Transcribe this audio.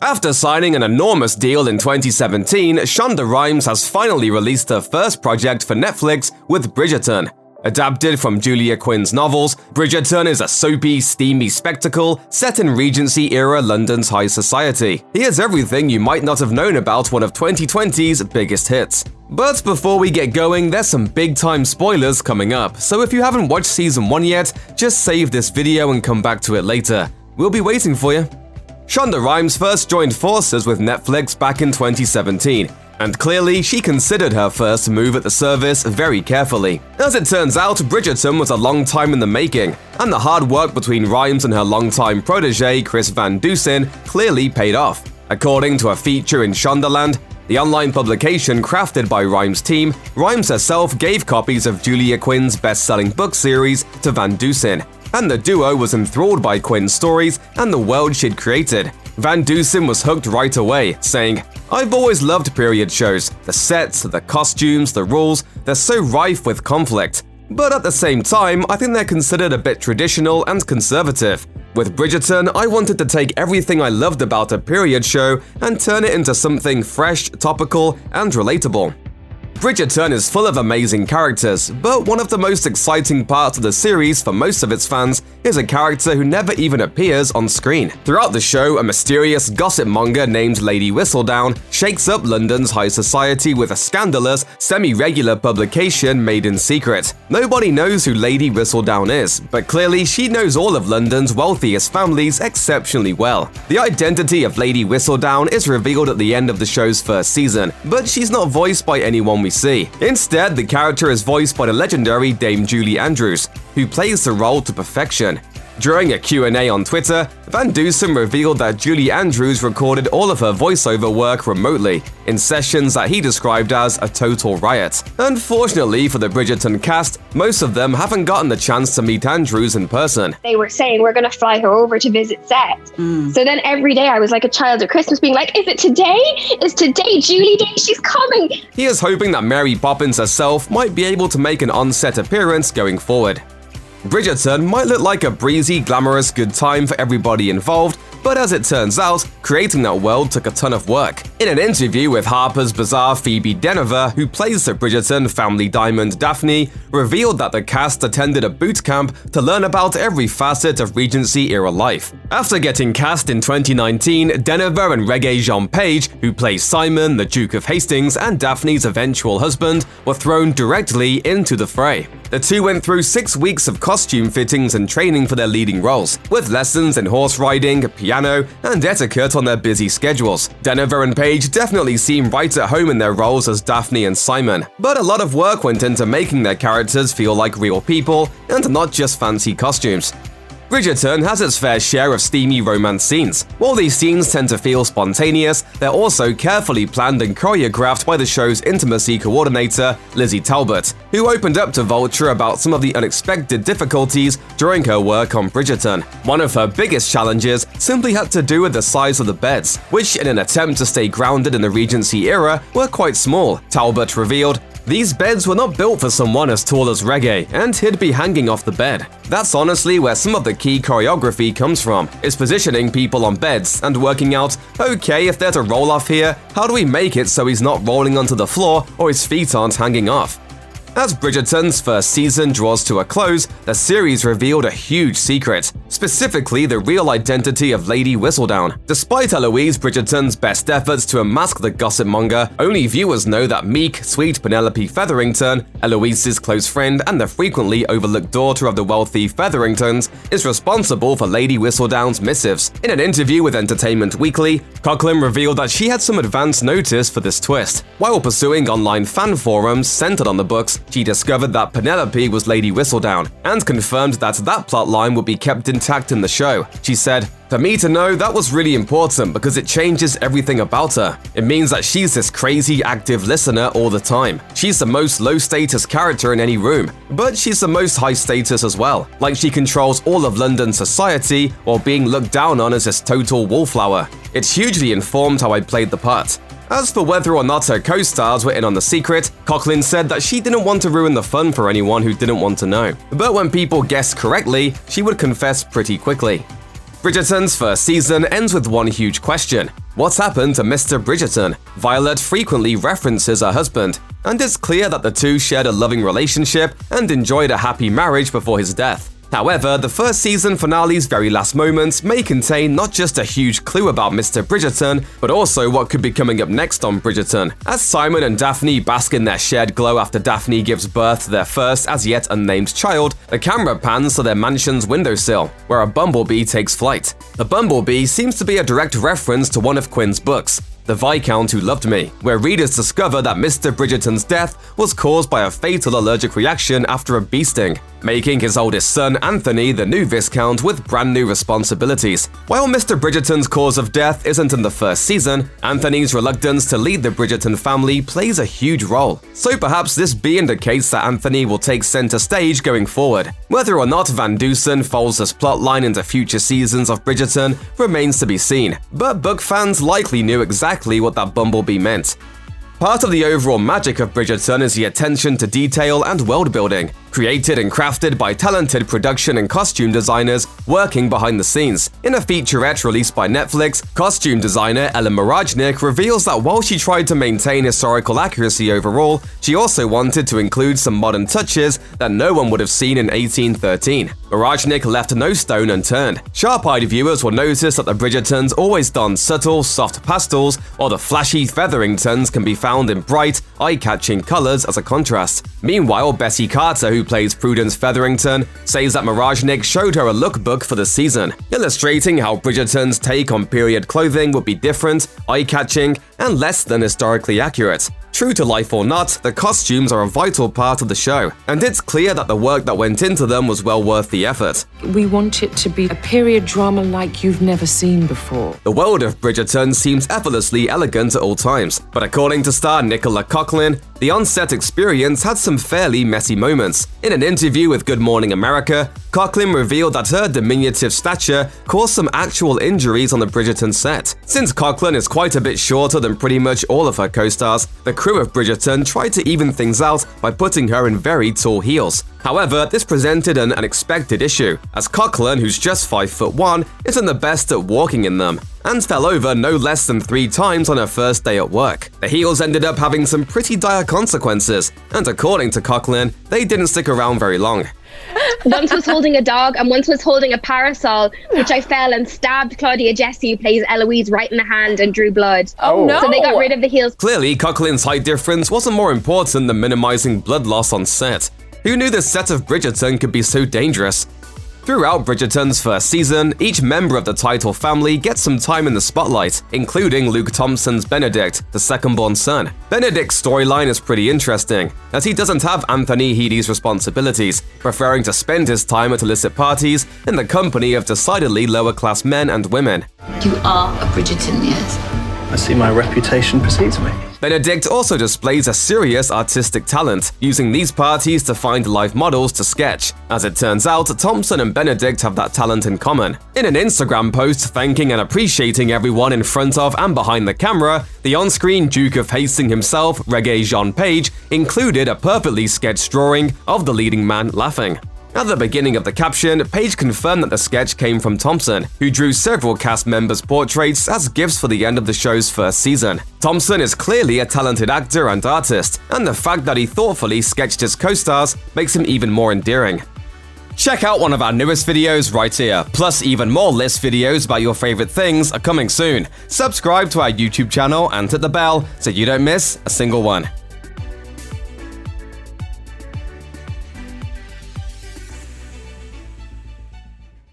After signing an enormous deal in 2017, Shonda Rhimes has finally released her first project for Netflix with Bridgerton. Adapted from Julia Quinn's novels, Bridgerton is a soapy, steamy spectacle set in Regency-era London's high society. Here's everything you might not have known about one of 2020's biggest hits. But before we get going, there's some big-time spoilers coming up, so if you haven't watched Season 1 yet, just save this video and come back to it later. We'll be waiting for you. Shonda Rhimes first joined forces with Netflix back in 2017, and clearly she considered her first move at the service very carefully. As it turns out, Bridgerton was a long time in the making, and the hard work between Rhimes and her longtime protege Chris Van Dusen clearly paid off. According to a feature in Shondaland, the online publication crafted by Rhimes' team, Rhimes herself gave copies of Julia Quinn's best-selling book series to Van Dusen, and the duo was enthralled by Quinn's stories and the world she'd created. Van Dusen was hooked right away, saying, "I've always loved period shows. The sets, the costumes, the rules, they're so rife with conflict. But at the same time, I think they're considered a bit traditional and conservative. With Bridgerton, I wanted to take everything I loved about a period show and turn it into something fresh, topical, and relatable." Bridgerton is full of amazing characters, but one of the most exciting parts of the series for most of its fans is a character who never even appears on screen. Throughout the show, a mysterious gossip monger named Lady Whistledown shakes up London's high society with a scandalous, semi-regular publication made in secret. Nobody knows who Lady Whistledown is, but clearly she knows all of London's wealthiest families exceptionally well. The identity of Lady Whistledown is revealed at the end of the show's first season, but she's not voiced by anyone we see. Instead, the character is voiced by the legendary Dame Julie Andrews, who plays the role to perfection. During a Q&A on Twitter, Van Dusen revealed that Julie Andrews recorded all of her voiceover work remotely, in sessions that he described as a total riot. Unfortunately for the Bridgerton cast, most of them haven't gotten the chance to meet Andrews in person. They were saying, we're going to fly her over to visit set. So then every day I was like a child at Christmas being like, is it today? Is today Julie Day? She's coming. He is hoping that Mary Poppins herself might be able to make an on-set appearance going forward. Bridgerton might look like a breezy, glamorous good time for everybody involved, but as it turns out, creating that world took a ton of work. In an interview with Harper's Bazaar, Phoebe Denover, who plays the Bridgerton family diamond Daphne, revealed that the cast attended a boot camp to learn about every facet of Regency-era life. After getting cast in 2019, Denover and Regé-Jean Page, who plays Simon, the Duke of Hastings, and Daphne's eventual husband, were thrown directly into the fray. The two went through 6 weeks of costume fittings and training for their leading roles, with lessons in horse riding, piano, and etiquette on their busy schedules. Denover and Page definitely seem right at home in their roles as Daphne and Simon, but a lot of work went into making their characters feel like real people and not just fancy costumes. Bridgerton has its fair share of steamy romance scenes. While these scenes tend to feel spontaneous, they're also carefully planned and choreographed by the show's intimacy coordinator, Lizzie Talbot, who opened up to Vulture about some of the unexpected difficulties during her work on Bridgerton. One of her biggest challenges simply had to do with the size of the beds, which, in an attempt to stay grounded in the Regency era, were quite small. Talbot revealed, "These beds were not built for someone as tall as Regé, and he'd be hanging off the bed." That's honestly where some of the key choreography comes from, is positioning people on beds and working out, okay, if there's a roll-off here, how do we make it so he's not rolling onto the floor or his feet aren't hanging off? As Bridgerton's first season draws to a close, the series revealed a huge secret, specifically the real identity of Lady Whistledown. Despite Eloise Bridgerton's best efforts to unmask the gossip monger, only viewers know that meek, sweet Penelope Featherington, Eloise's close friend and the frequently overlooked daughter of the wealthy Featheringtons, is responsible for Lady Whistledown's missives. In an interview with Entertainment Weekly, Coughlin revealed that she had some advance notice for this twist. While pursuing online fan forums centered on the books, she discovered that Penelope was Lady Whistledown, and confirmed that that plotline would be kept intact in the show. She said, "For me to know, that was really important because it changes everything about her. It means that she's this crazy active listener all the time. She's the most low-status character in any room, but she's the most high-status as well. Like she controls all of London society while being looked down on as this total wallflower. It's hugely informed how I played the part." As for whether or not her co-stars were in on the secret, Coughlin said that she didn't want to ruin the fun for anyone who didn't want to know. But when people guessed correctly, she would confess pretty quickly. Bridgerton's first season ends with one huge question. What's happened to Mr. Bridgerton? Violet frequently references her husband, and it's clear that the two shared a loving relationship and enjoyed a happy marriage before his death. However, the first season finale's very last moments may contain not just a huge clue about Mr. Bridgerton, but also what could be coming up next on Bridgerton. As Simon and Daphne bask in their shared glow after Daphne gives birth to their first as yet unnamed child, the camera pans to their mansion's windowsill, where a bumblebee takes flight. The bumblebee seems to be a direct reference to one of Quinn's books, The Viscount Who Loved Me, where readers discover that Mr. Bridgerton's death was caused by a fatal allergic reaction after a bee sting, making his oldest son, Anthony, the new Viscount with brand new responsibilities. While Mr. Bridgerton's cause of death isn't in the first season, Anthony's reluctance to lead the Bridgerton family plays a huge role. So perhaps this bee indicates that Anthony will take center stage going forward. Whether or not Van Dusen folds this plotline into future seasons of Bridgerton remains to be seen, but book fans likely knew exactly what that bumblebee meant. Part of the overall magic of Bridgerton is the attention to detail and world building, created and crafted by talented production and costume designers working behind the scenes. In a featurette released by Netflix, costume designer Ellen Marajnik reveals that while she tried to maintain historical accuracy overall, she also wanted to include some modern touches that no one would have seen in 1813. Marajnik left no stone unturned. Sharp-eyed viewers will notice that the Bridgertons always don subtle, soft pastels, or the flashy Featheringtons can be found in bright, eye-catching colors as a contrast. Meanwhile, Bessie Carter, who plays Prudence Featherington, says that Marajnik showed her a lookbook for the season, illustrating how Bridgerton's take on period clothing would be different, eye-catching, and less than historically accurate. True to life or not, the costumes are a vital part of the show, and it's clear that the work that went into them was well worth the effort. We want it to be a period drama like you've never seen before. The world of Bridgerton seems effortlessly elegant at all times, but according to star Nicola Coughlan, the on-set experience had some fairly messy moments. In an interview with Good Morning America, Coughlan revealed that her diminutive stature caused some actual injuries on the Bridgerton set. Since Coughlan is quite a bit shorter than pretty much all of her co-stars, the crew of Bridgerton tried to even things out by putting her in very tall heels. However, this presented an unexpected issue, as Coughlan, who's just 5'1", isn't the best at walking in them, and fell over no less than 3 times on her first day at work. The heels ended up having some pretty dire consequences, and according to Coughlan, they didn't stick around very long. Once was holding a dog and once was holding a parasol, which I fell and stabbed Claudia Jessie, who plays Eloise, right in the hand and drew blood. Oh no! So they got rid of the heels. Clearly, Coughlan's height difference wasn't more important than minimizing blood loss on set. Who knew the set of Bridgerton could be so dangerous? Throughout Bridgerton's first season, each member of the title family gets some time in the spotlight, including Luke Thompson's Benedict, the second-born son. Benedict's storyline is pretty interesting, as he doesn't have Anthony Heady's responsibilities, preferring to spend his time at illicit parties in the company of decidedly lower-class men and women. You are a Bridgerton, yes? I see my reputation precedes me. Benedict also displays a serious artistic talent, using these parties to find live models to sketch. As it turns out, Thompson and Benedict have that talent in common. In an Instagram post thanking and appreciating everyone in front of and behind the camera, the on-screen Duke of Hastings himself, Regé-Jean Page, included a perfectly sketched drawing of the leading man laughing. At the beginning of the caption, Page confirmed that the sketch came from Thompson, who drew several cast members' portraits as gifts for the end of the show's first season. Thompson is clearly a talented actor and artist, and the fact that he thoughtfully sketched his co-stars makes him even more endearing. Check out one of our newest videos right here, plus even more list videos about your favorite things are coming soon. Subscribe to our YouTube channel and hit the bell so you don't miss a single one.